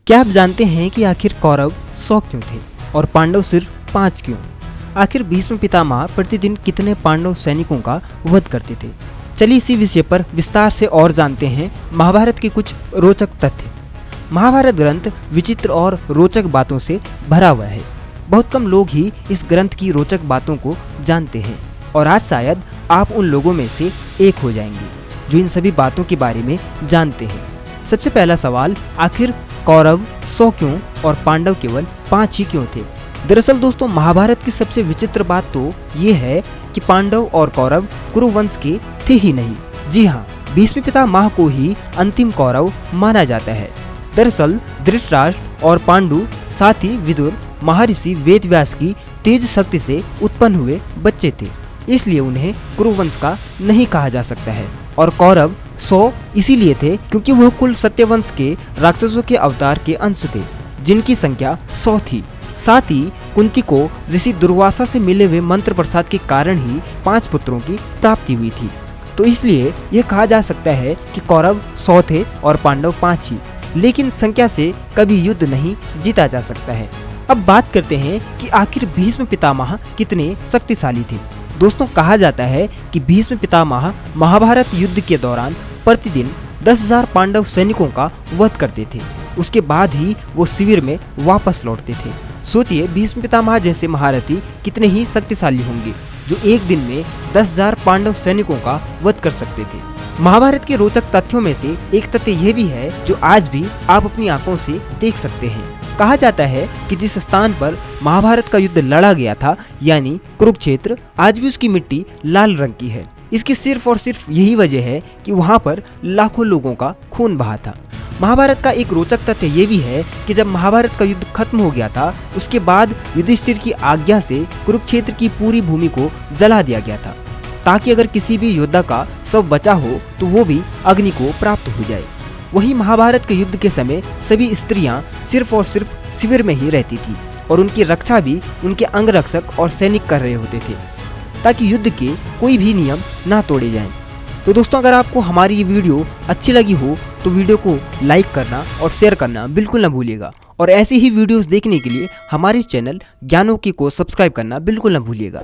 क्या आप जानते हैं कि आखिर कौरव 100 क्यों थे और पांडव सिर्फ 5 क्यों? आखिर भीष्म पितामह प्रतिदिन कितने पांडव सैनिकों का वध करते थे? चलिए इसी विषय पर विस्तार से और जानते हैं महाभारत के कुछ रोचक तथ्य। महाभारत ग्रंथ विचित्र और रोचक बातों से भरा हुआ है। बहुत कम लोग ही इस ग्रंथ की रोचक बातों को जानते हैं और आज शायद आप उन लोगों में से एक हो जाएंगे जो इन सभी बातों के बारे में जानते हैं। सबसे पहला सवाल, आखिर कौरव 100 क्यों और पांडव केवल 5 ही क्यों थे? दरअसल दोस्तों, महाभारत की सबसे विचित्र बात तो ये है कि पांडव और कौरव कुरुवंश के थे ही नहीं। जी हाँ, भीष्म पितामह को ही अंतिम कौरव माना जाता है। दरअसल धृतराष्ट्र और पांडु साथ ही विदुर महर्षि वेदव्यास की तेज शक्ति से उत्पन्न हुए बच्चे थे, इसलिए उन्हें कुरुवंश का नहीं कहा जा सकता है। और कौरव 100 इसीलिए थे क्योंकि वह कुल सत्यवंश के राक्षसों के अवतार के अंश थे, जिनकी संख्या 100 थी। साथ ही कुंती को ऋषि दुर्वासा से मिले हुए मंत्र प्रसाद के कारण ही 5 पुत्रों की प्राप्ति हुई थी। तो इसलिए यह कहा जा सकता है कि कौरव 100 थे और पांडव 5 ही। लेकिन संख्या से कभी युद्ध नहीं जीता जा सकता है। अब बात करते हैं कि आखिर भीष्म पितामह कितने शक्तिशाली थे। दोस्तों, कहा जाता है कि भीष्म पितामह महाभारत युद्ध के दौरान प्रतिदिन 10,000 पांडव सैनिकों का वध करते थे। उसके बाद ही वो शिविर में वापस लौटते थे। सोचिए, भीष्म पितामह जैसे महारथी कितने ही शक्तिशाली होंगे जो एक दिन में 10,000 पांडव सैनिकों का वध कर सकते थे। महाभारत के रोचक तथ्यों में से एक तथ्य यह भी है जो आज भी आप अपनी आंखों से देख सकते हैं। कहा जाता है कि जिस स्थान पर महाभारत का युद्ध लड़ा गया था, यानी कुरुक्षेत्र, आज भी उसकी मिट्टी लाल रंग की है। इसकी सिर्फ और सिर्फ यही वजह है कि वहाँ पर लाखों लोगों का खून बहा था। महाभारत का एक रोचक तथ्य ये भी है कि जब महाभारत का युद्ध खत्म हो गया था, उसके बाद युधिष्ठिर की आज्ञा से कुरुक्षेत्र की पूरी भूमि को जला दिया गया था, ताकि अगर किसी भी योद्धा का शव बचा हो तो वो भी अग्नि को प्राप्त हो जाए। वहीं महाभारत के युद्ध के समय सभी स्त्रियां सिर्फ और सिर्फ शिविर में ही रहती थी और उनकी रक्षा भी उनके अंगरक्षक और सैनिक कर रहे होते थे, ताकि युद्ध के कोई भी नियम ना तोड़े जाएं। तो दोस्तों, अगर आपको हमारी ये वीडियो अच्छी लगी हो तो वीडियो को लाइक करना और शेयर करना बिल्कुल ना भूलिएगा। और ऐसी ही वीडियोस देखने के लिए हमारे चैनल ज्ञानोकी को सब्सक्राइब करना बिल्कुल ना भूलिएगा।